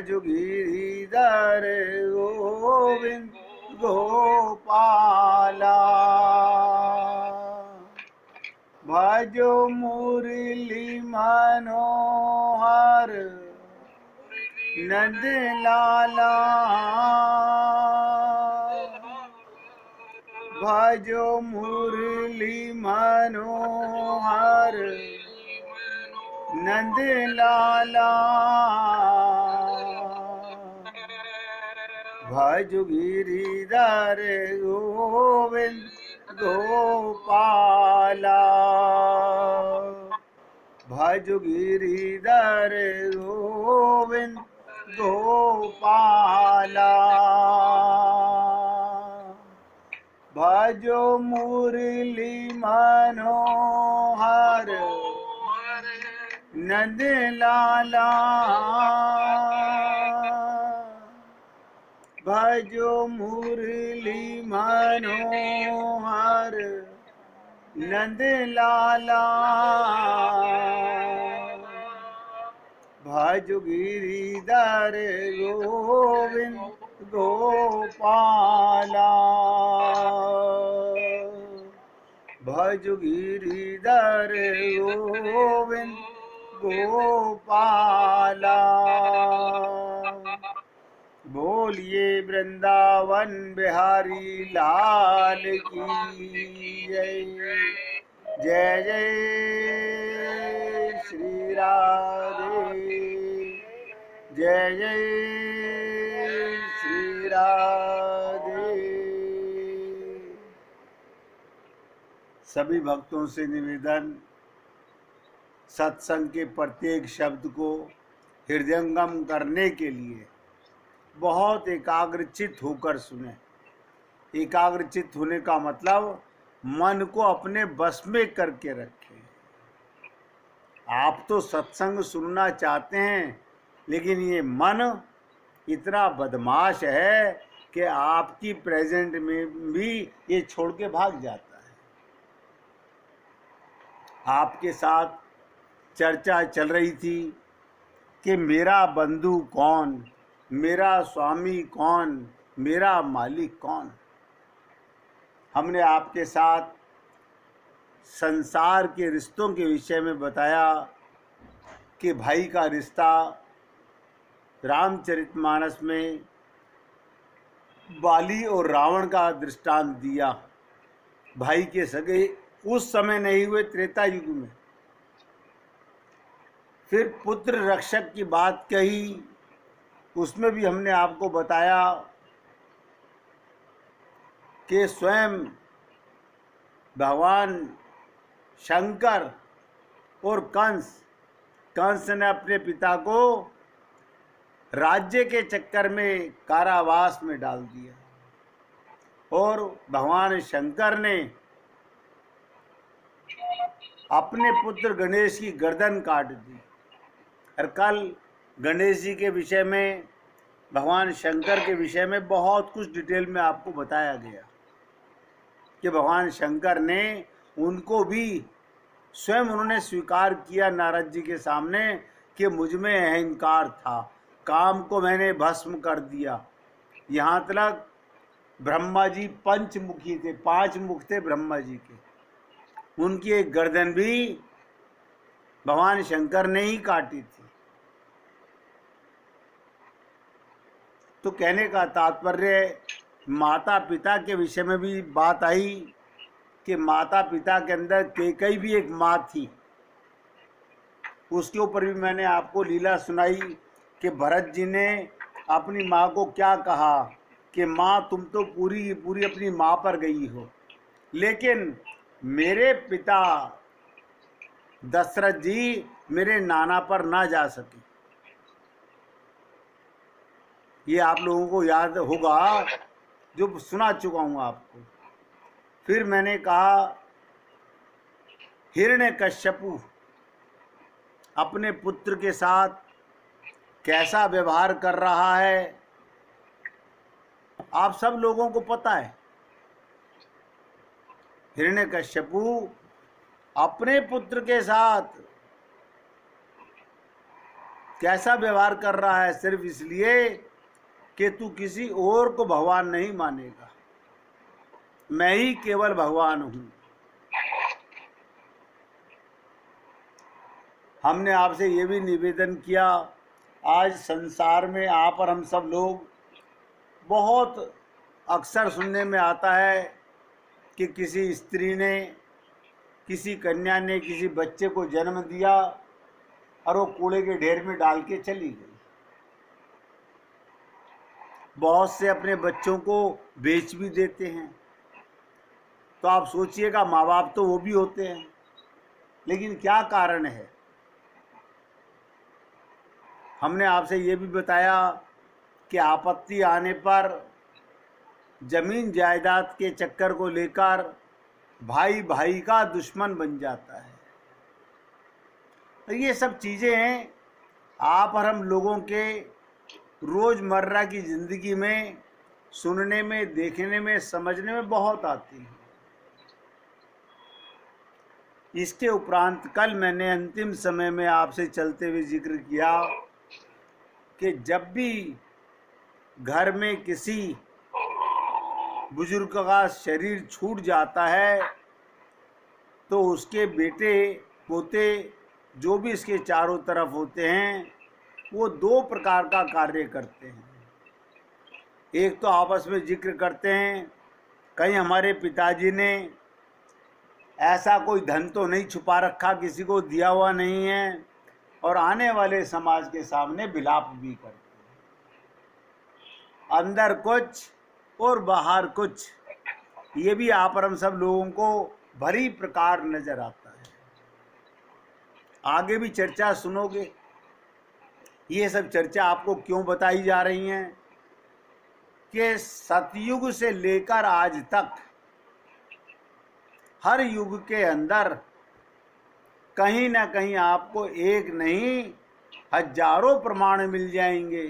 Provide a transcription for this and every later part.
भज गिरिधर गोविंद गोपाला। भजो मुरली मनोहर नंद लाला। भजो मुरली मनोहर नंद लाला। भज गिरिधर गोविंद गोपाला। भज गिरिधर गोविंद गोपाला। भजो मुरली मनोहर नंद लाला। भजो मुरली मनोहर नंद लाला। भज गिरिधर गोविंद गोपाला। भज गिरिधर गोविंद गोपाला। बोलिए वृंदावन बिहारी लाल की जय। जय जय श्री राधे। जय जय श्री राधे। सभी भक्तों से निवेदन, सत्संग के प्रत्येक शब्द को हृदयंगम करने के लिए बहुत एकाग्रचित होकर सुने। एकाग्रचित होने का मतलब मन को अपने बस में करके रखें। आप तो सत्संग सुनना चाहते हैं, लेकिन ये मन इतना बदमाश है कि आपकी प्रेजेंट में भी ये छोड़ के भाग जाता है। आपके साथ चर्चा चल रही थी कि मेरा बंधु कौन, मेरा स्वामी कौन, मेरा मालिक कौन। हमने आपके साथ संसार के रिश्तों के विषय में बताया कि भाई का रिश्ता रामचरितमानस में बाली और रावण का दृष्टांत दिया। भाई के सगे उस समय नहीं हुए, त्रेता युग में। फिर पुत्र रक्षक की बात कही, उसमें भी हमने आपको बताया कि स्वयं भगवान शंकर और कंस ने अपने पिता को राज्य के चक्कर में कारावास में डाल दिया और भगवान शंकर ने अपने पुत्र गणेश की गर्दन काट दी। और कल गणेश जी के विषय में, भगवान शंकर के विषय में बहुत कुछ डिटेल में आपको बताया गया कि भगवान शंकर ने उनको भी स्वयं उन्होंने स्वीकार किया नारद जी के सामने कि मुझ में अहंकार था, काम को मैंने भस्म कर दिया। यहाँ तक ब्रह्मा जी पंचमुखी थे, 5 मुख थे ब्रह्मा जी के, उनकी एक गर्दन भी भगवान शंकर ने ही काटी थी। तो कहने का तात्पर्य, माता पिता के विषय में भी बात आई कि माता पिता के अंदर कैकेयी भी एक माँ थी। उसके ऊपर भी मैंने आपको लीला सुनाई कि भरत जी ने अपनी माँ को क्या कहा कि माँ तुम तो पूरी की पूरी अपनी माँ पर गई हो, लेकिन मेरे पिता दशरथ जी मेरे नाना पर ना जा सके। ये आप लोगों को याद होगा, जो सुना चुका हूँ आपको। फिर मैंने कहा हिरण्यकश्यपु अपने पुत्र के साथ कैसा व्यवहार कर रहा है, आप सब लोगों को पता है। हिरण्यकश्यपु अपने पुत्र के साथ कैसा व्यवहार कर रहा है सिर्फ इसलिए कि तू किसी और को भगवान नहीं मानेगा, मैं ही केवल भगवान हूं। हमने आपसे ये भी निवेदन किया, आज संसार में आप और हम सब लोग बहुत अक्सर सुनने में आता है कि किसी स्त्री ने, किसी कन्या ने किसी बच्चे को जन्म दिया और वो कूड़े के ढेर में डाल के चली गई। बहुत से अपने बच्चों को बेच भी देते हैं। तो आप सोचिएगा, माँ बाप तो वो भी होते हैं, लेकिन क्या कारण है? हमने आपसे ये भी बताया कि आपत्ति आने पर जमीन जायदाद के चक्कर को लेकर भाई भाई का दुश्मन बन जाता है। तो ये सब चीज़ें हैं, आप और हम लोगों के रोज़मर्रा की ज़िंदगी में सुनने में, देखने में, समझने में बहुत आती हैं। इसके उपरांत कल मैंने अंतिम समय में आपसे चलते हुए जिक्र किया कि जब भी घर में किसी बुजुर्ग का शरीर छूट जाता है तो उसके बेटे पोते जो भी इसके चारों तरफ होते हैं वो दो प्रकार का कार्य करते हैं। एक तो आपस में जिक्र करते हैं, कहीं हमारे पिताजी ने ऐसा कोई धन तो नहीं छुपा रखा, किसी को दिया हुआ नहीं है, और आने वाले समाज के सामने विलाप भी करते हैं, अंदर कुछ और बाहर कुछ। ये भी आप और हम सब लोगों को भली प्रकार नजर आता है। आगे भी चर्चा सुनोगे। ये सब चर्चा आपको क्यों बताई जा रही हैं कि सतयुग से लेकर आज तक हर युग के अंदर कहीं ना कहीं आपको एक नहीं हजारों प्रमाण मिल जाएंगे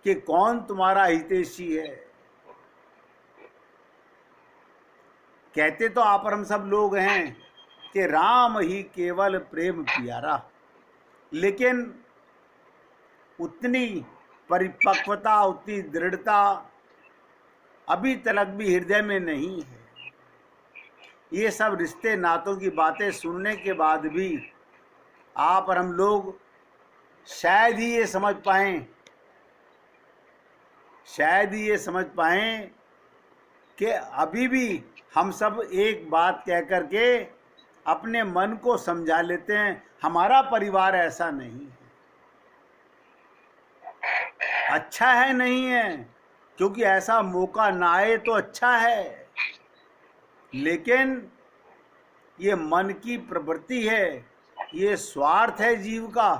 कि कौन तुम्हारा हितैषी है। कहते तो आप और हम सब लोग हैं कि राम ही केवल प्रेम प्यारा, लेकिन उतनी परिपक्वता, उतनी दृढ़ता अभी तक भी हृदय में नहीं है। ये सब रिश्ते नातों की बातें सुनने के बाद भी आप और हम लोग शायद ही ये समझ पाएं, कि अभी भी हम सब एक बात कह कर के अपने मन को समझा लेते हैं, हमारा परिवार ऐसा नहीं है। अच्छा है नहीं है, क्योंकि ऐसा मौका ना आए तो अच्छा है, लेकिन ये मन की प्रवृत्ति है, ये स्वार्थ है जीव का।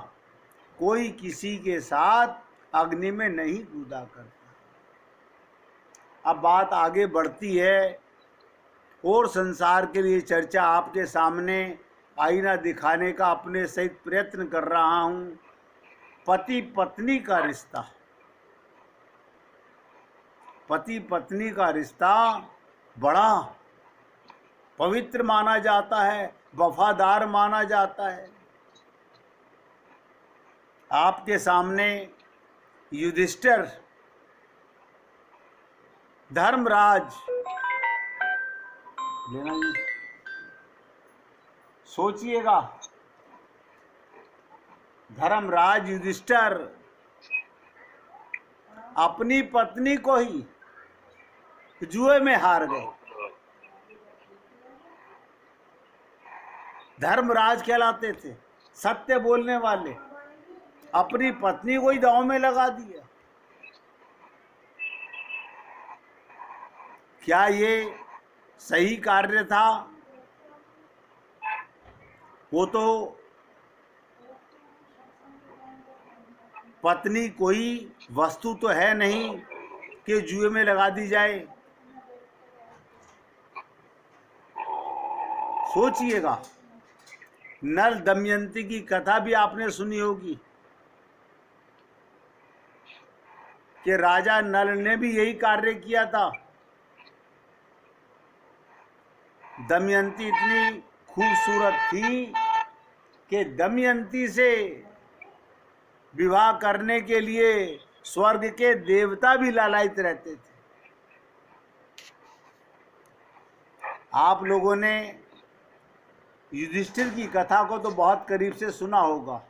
कोई किसी के साथ अग्नि में नहीं कूदा करता। अब बात आगे बढ़ती है और संसार के लिए चर्चा आपके सामने आईना दिखाने का अपने सहित प्रयत्न कर रहा हूं। पति पत्नी का रिश्ता, पति पत्नी का रिश्ता बड़ा पवित्र माना जाता है, वफादार माना जाता है। आपके सामने युधिष्ठिर, धर्मराज, लेना जी, सोचिएगा, धर्मराज युधिष्ठिर अपनी पत्नी को ही जुए में हार गए। धर्मराज कहलाते थे, सत्य बोलने वाले, अपनी पत्नी को ही दांव में लगा दिया। क्या ये सही कार्य था? वो तो पत्नी कोई वस्तु तो है नहीं कि जुए में लगा दी जाए। सोचिएगा, नल दमयंती की कथा भी आपने सुनी होगी कि राजा नल ने भी यही कार्य किया था। दमयंती इतनी खूबसूरत थी कि दमयंती से विवाह करने के लिए स्वर्ग के देवता भी लालायित रहते थे। आप लोगों ने युधिष्ठिर की कथा को तो बहुत करीब से सुना होगा,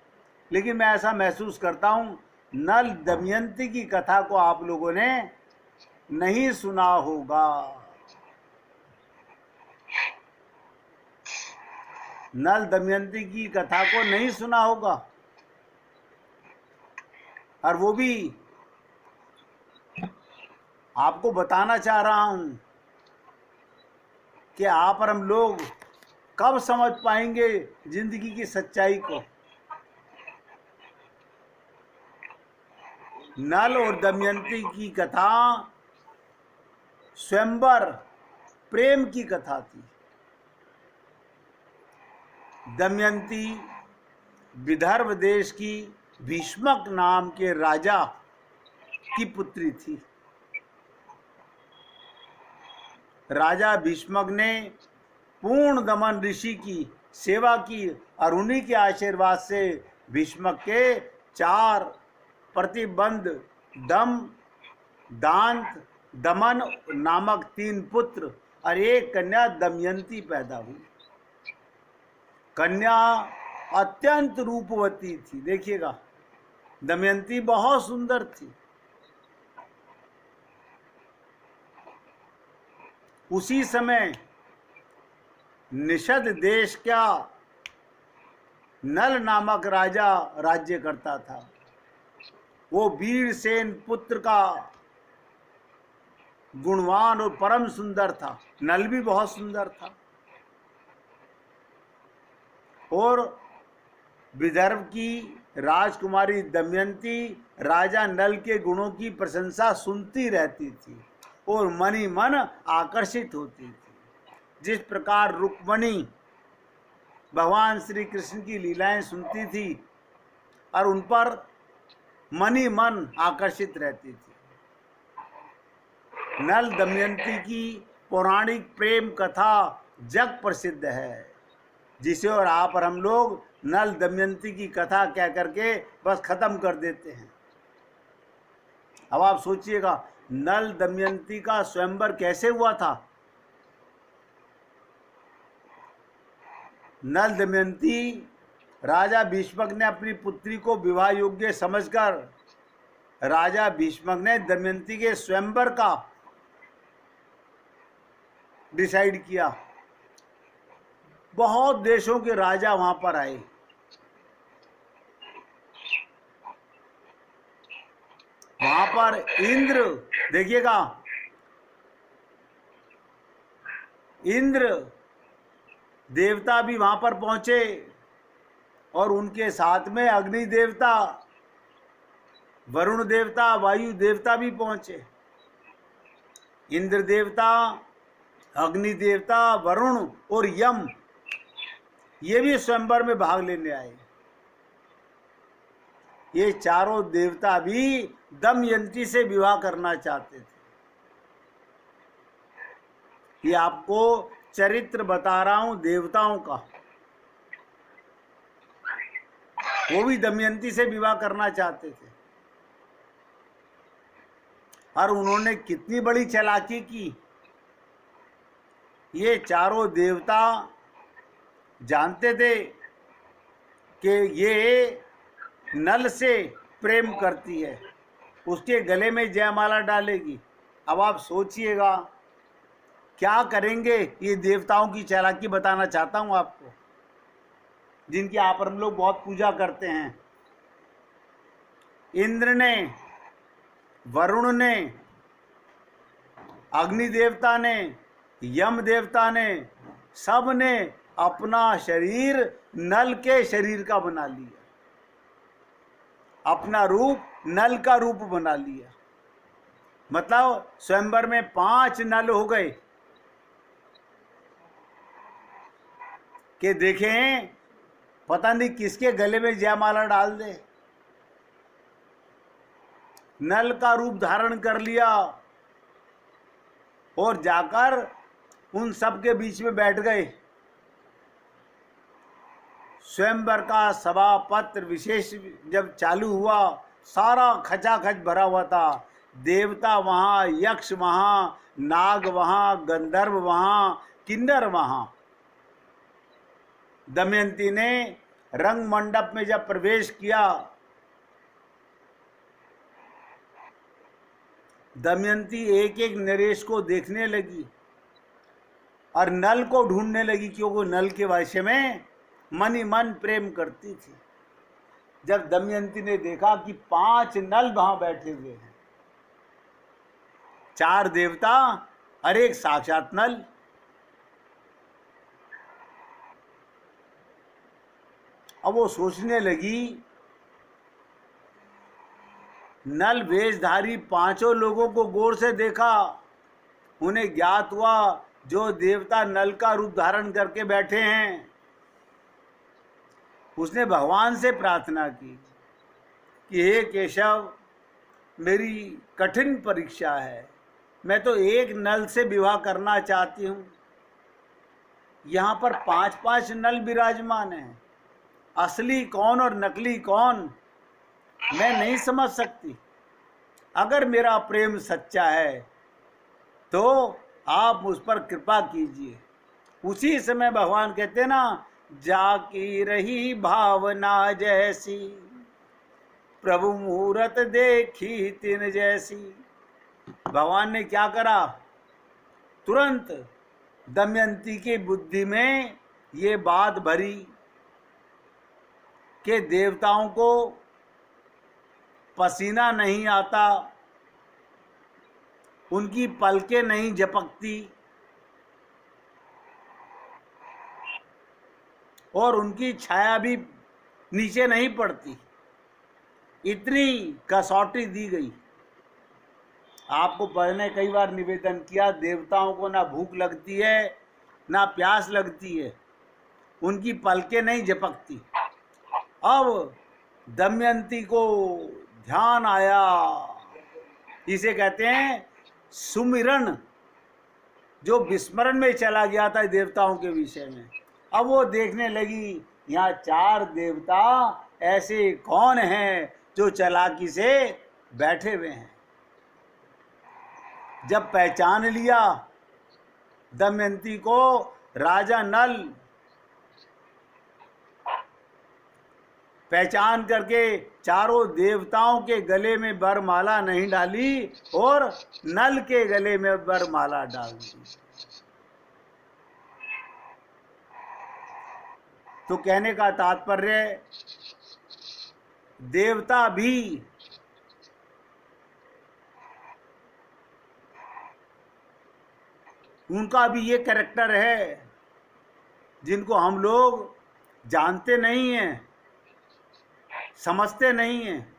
लेकिन मैं ऐसा महसूस करता हूं नल दमयंती की कथा को आप लोगों ने नहीं सुना होगा। नल दमयंती की कथा को नहीं सुना होगा, और वो भी आपको बताना चाह रहा हूं कि आप और हम लोग कब समझ पाएंगे जिंदगी की सच्चाई को। नल और दमयंती की कथा स्वयंवर प्रेम की कथा थी। दमयंती विदर्भ देश की भीष्मक नाम के राजा की पुत्री थी। राजा भीष्मक ने पूर्ण दमन ऋषि की सेवा की और उन्हीं के आशीर्वाद से भीष्मक के 4 प्रतिबंध दम, दांत, दमन नामक 3 पुत्र और एक कन्या दमयंती पैदा हुई। कन्या अत्यंत रूपवती थी। देखिएगा, दमयंती बहुत सुंदर थी। उसी समय निषद देश का नल नामक राजा राज्य करता था। वो वीरसेन पुत्र का गुणवान और परम सुंदर था। नल भी बहुत सुंदर था। और विदर्भ की राजकुमारी दमयंती राजा नल के गुणों की प्रशंसा सुनती रहती थी और मन ही मन आकर्षित होती थी। जिस प्रकार रुक्मणी भगवान श्री कृष्ण की लीलाएं सुनती थी और उन पर मन ही मन आकर्षित रहती थी। नल दमयंती की पौराणिक प्रेम कथा जग प्रसिद्ध है, जिसे और आप और हम लोग नल दमयंती की कथा कह करके बस खत्म कर देते हैं। अब आप सोचिएगा, नल दमयंती का स्वयंवर कैसे हुआ था। नल दमयंती राजा भीष्मक ने अपनी पुत्री को विवाह योग्य समझकर राजा भीष्मक ने दमयंती के स्वयंवर का डिसाइड किया। बहुत देशों के राजा वहां पर आए। वहां पर इंद्र, देखिएगा, इंद्र देवता भी वहां पर पहुंचे और उनके साथ में अग्नि देवता, वरुण देवता, वायु देवता भी पहुंचे। इंद्र देवता, अग्नि देवता, वरुण और यम, ये भी स्वयंवर में भाग लेने आए। ये चारों देवता भी दमयंती से विवाह करना चाहते थे। ये आपको चरित्र बता रहा हूं देवताओं का। वो भी दमयंती से विवाह करना चाहते थे। और उन्होंने कितनी बड़ी चालाकी की। ये चारों देवता जानते थे कि ये नल से प्रेम करती है, उसके गले में जयमाला डालेगी। अब आप सोचिएगा क्या करेंगे ये देवताओं की चालाकी बताना चाहता हूं आपको, जिनकी आप हम लोग बहुत पूजा करते हैं। इंद्र ने, वरुण ने, अग्नि देवता ने, यम देवता ने, सब ने अपना शरीर नल के शरीर का बना लिया। अपना रूप नल का रूप बना लिया। मतलब स्वयंवर में 5 नल हो गए कि देखें पता नहीं किसके गले में जयमाला डाल दे। नल का रूप धारण कर लिया और जाकर उन सब के बीच में बैठ गए। स्वयंवर का सभा पत्र विशेष जब चालू हुआ, सारा खचाखच भरा हुआ था। देवता वहाँ, यक्ष वहाँ, नाग वहाँ, गंधर्व वहाँ, किन्नर वहाँ। दमयंती ने रंग मंडप में जब प्रवेश किया, दमयंती एक एक नरेश को देखने लगी और नल को ढूंढने लगी, क्योंकि नल के विषय में मन ही मन प्रेम करती थी। जब दमयंती ने देखा कि 5 नल वहां बैठे हुए हैं, 4 देवता और एक साक्षात नल, अब वो सोचने लगी, नल वेशधारी 5 लोगों को गौर से देखा, उन्हें ज्ञात हुआ जो देवता नल का रूप धारण करके बैठे हैं। उसने भगवान से प्रार्थना की कि हे केशव, मेरी कठिन परीक्षा है, मैं तो एक नल से विवाह करना चाहती हूँ। यहाँ पर 5-5 नल विराजमान हैं, असली कौन और नकली कौन मैं नहीं समझ सकती। अगर मेरा प्रेम सच्चा है तो आप उस पर कृपा कीजिए। उसी समय भगवान कहते ना, जाकी रही भावना जैसी, प्रभु मूरत देखी तिन जैसी। भगवान ने क्या करा, तुरंत दमयंती की बुद्धि में ये बात भरी कि देवताओं को पसीना नहीं आता, उनकी पलकें नहीं झपकती और उनकी छाया भी नीचे नहीं पड़ती। इतनी कसौटी दी गई। आपको पहले कई बार निवेदन किया, देवताओं को ना भूख लगती है ना प्यास लगती है, उनकी पलकें नहीं झपकती। अब दमयंती को ध्यान आया, इसे कहते हैं सुमिरन, जो विस्मरण में चला गया था देवताओं के विषय में। अब वो देखने लगी, यहाँ 4 देवता ऐसे कौन हैं जो चालाकी से बैठे हुए हैं। जब पहचान लिया दमयंती को, राजा नल पहचान करके चारों देवताओं के गले में वरमाला नहीं डाली और नल के गले में वरमाला डाल दी। तो कहने का तात्पर्य, देवता भी उनका भी ये कैरेक्टर है जिनको हम लोग जानते नहीं हैं, समझते नहीं हैं।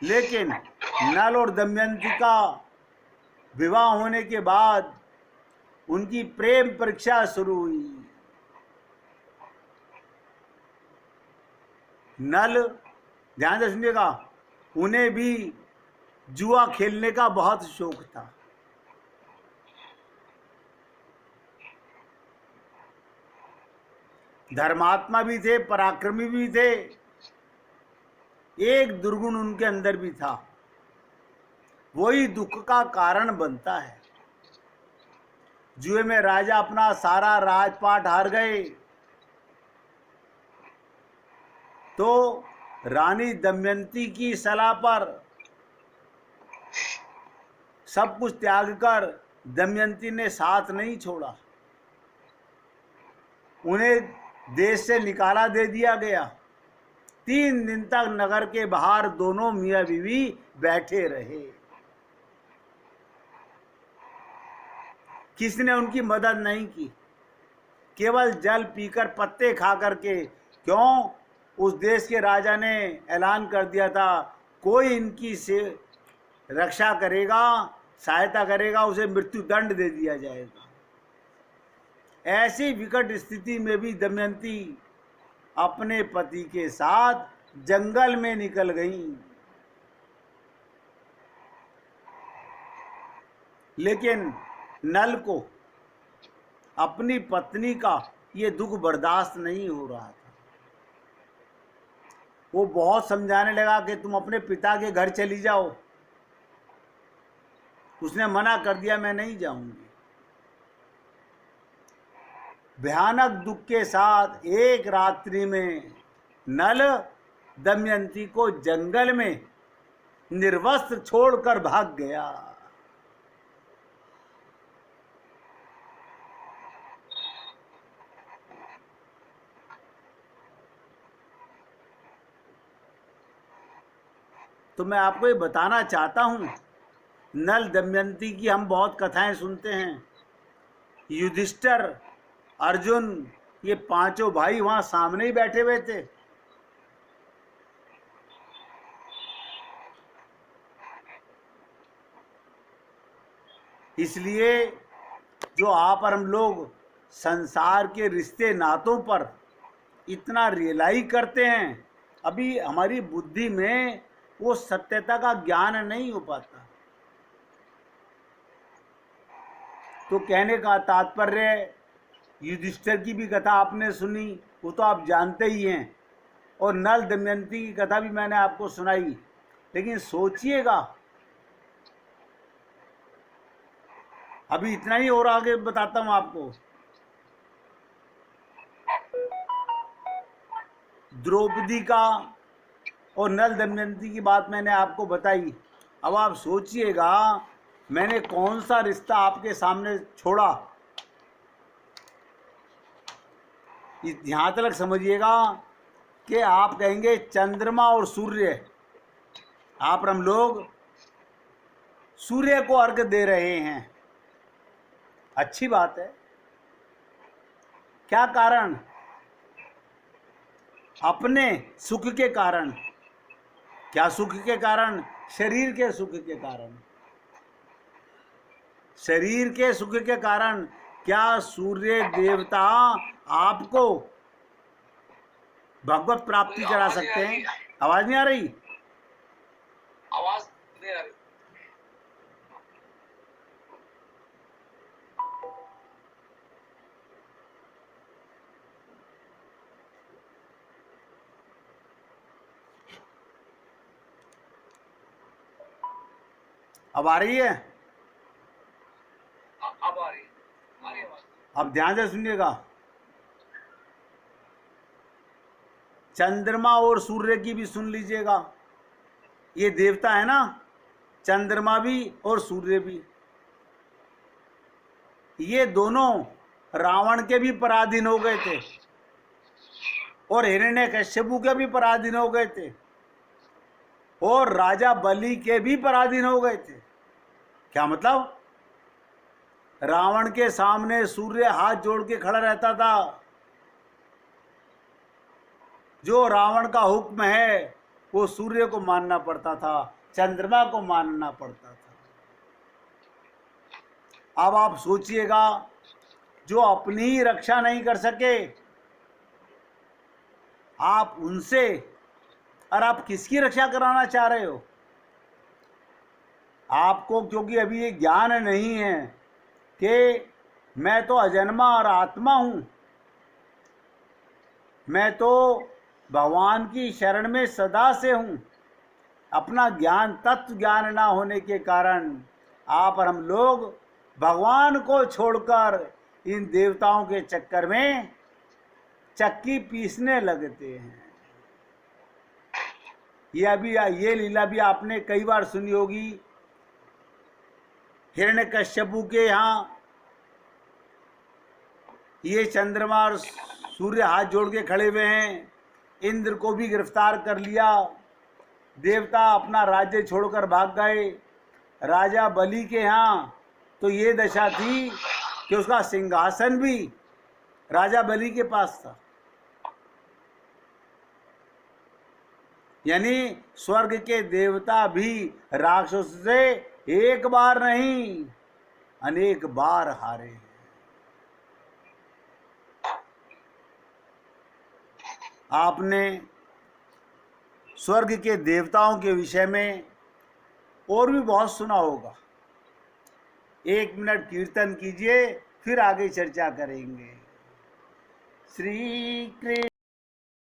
लेकिन नल और दमयंती का विवाह होने के बाद उनकी प्रेम परीक्षा शुरू हुई। नल, ध्यान से सुनिएगा, उन्हें भी जुआ खेलने का बहुत शौक था। धर्मात्मा भी थे, पराक्रमी भी थे। एक दुर्गुण उनके अंदर भी था, वही दुख का कारण बनता है। जुए में राजा अपना सारा राजपाट हार गए तो रानी दमयंती की सलाह पर सब कुछ त्याग कर दमयंती ने साथ नहीं छोड़ा, उन्हें देश से निकाला दे दिया गया। 3 दिन तक नगर के बाहर दोनों मियां बीवी बैठे रहे। किसी ने उनकी मदद नहीं की, केवल जल पीकर पत्ते खा करके। क्यों? उस देश के राजा ने ऐलान कर दिया था, कोई इनकी से रक्षा करेगा, सहायता करेगा, उसे मृत्यु दंड दे दिया जाएगा। ऐसी विकट स्थिति में भी दमयंती अपने पति के साथ जंगल में निकल गई। लेकिन नल को अपनी पत्नी का ये दुख बर्दाश्त नहीं हो रहा था। वो बहुत समझाने लगा कि तुम अपने पिता के घर चली जाओ। उसने मना कर दिया, मैं नहीं जाऊंगी। भयानक दुख के साथ एक रात्रि में नल दमयंती को जंगल में निर्वस्त्र छोड़कर भाग गया। तो मैं आपको ये बताना चाहता हूं, नल दमयंती की हम बहुत कथाएं सुनते हैं। युधिष्ठिर, अर्जुन, ये पांचों भाई वहां सामने ही बैठे हुए थे। इसलिए जो आप और हम लोग संसार के रिश्ते नातों पर इतना रियलाइज करते हैं, अभी हमारी बुद्धि में वो सत्यता का ज्ञान नहीं हो पाता। तो कहने का तात्पर्य, युधिष्ठिर की भी कथा आपने सुनी, वो तो आप जानते ही हैं, और नल दमयंती की कथा भी मैंने आपको सुनाई। लेकिन सोचिएगा, अभी इतना ही और आगे बताता हूं आपको। द्रौपदी का और नल दमयंती की बात मैंने आपको बताई। अब आप सोचिएगा, मैंने कौन सा रिश्ता आपके सामने छोड़ा। यहां तक समझिएगा कि आप कहेंगे चंद्रमा और सूर्य, आप हम लोग सूर्य को अर्घ दे रहे हैं। अच्छी बात है। क्या कारण? अपने सुख के कारण। क्या सुख के कारण? शरीर के सुख के कारण। शरीर के सुख के कारण क्या सूर्य देवता आपको भगवत प्राप्ति करा सकते हैं? आवाज नहीं आ रही? आवाज नहीं आ रही। अब आ रही है? अब आ रही है आवाज। अब ध्यान से सुनिएगा। चंद्रमा और सूर्य की भी सुन लीजिएगा। ये देवता है ना, चंद्रमा भी और सूर्य भी, ये दोनों रावण के भी पराधीन हो गए थे और हिरण्यकश्यपु के भी पराधीन हो गए थे और राजा बलि के भी पराधीन हो गए थे। क्या मतलब? रावण के सामने सूर्य हाथ जोड़ के खड़ा रहता था। जो रावण का हुक्म है वो सूर्य को मानना पड़ता था, चंद्रमा को मानना पड़ता था। अब आप सोचिएगा, जो अपनी ही रक्षा नहीं कर सके, आप उनसे, और आप किसकी रक्षा कराना चाह रहे हो? आपको क्योंकि अभी ये ज्ञान नहीं है कि मैं तो अजन्मा और आत्मा हूं, मैं तो भगवान की शरण में सदा से हूं। अपना ज्ञान, तत्व ज्ञान ना होने के कारण आप और हम लोग भगवान को छोड़कर इन देवताओं के चक्कर में चक्की पीसने लगते हैं। ये लीला भी आपने कई बार सुनी होगी। हिरण्यकश्यपु के यहाँ ये चंद्रमा और सूर्य हाथ जोड़ के खड़े हुए हैं, इंद्र को भी गिरफ्तार कर लिया, देवता अपना राज्य छोड़कर भाग गए। राजा बलि के यहाँ तो ये दशा थी कि उसका सिंहासन भी राजा बलि के पास था। यानी स्वर्ग के देवता भी राक्षस से एक बार नहीं, अनेक बार हारे। आपने स्वर्ग के देवताओं के विषय में और भी बहुत सुना होगा। 1 मिनट कीर्तन कीजिए, फिर आगे चर्चा करेंगे। श्री कृष्ण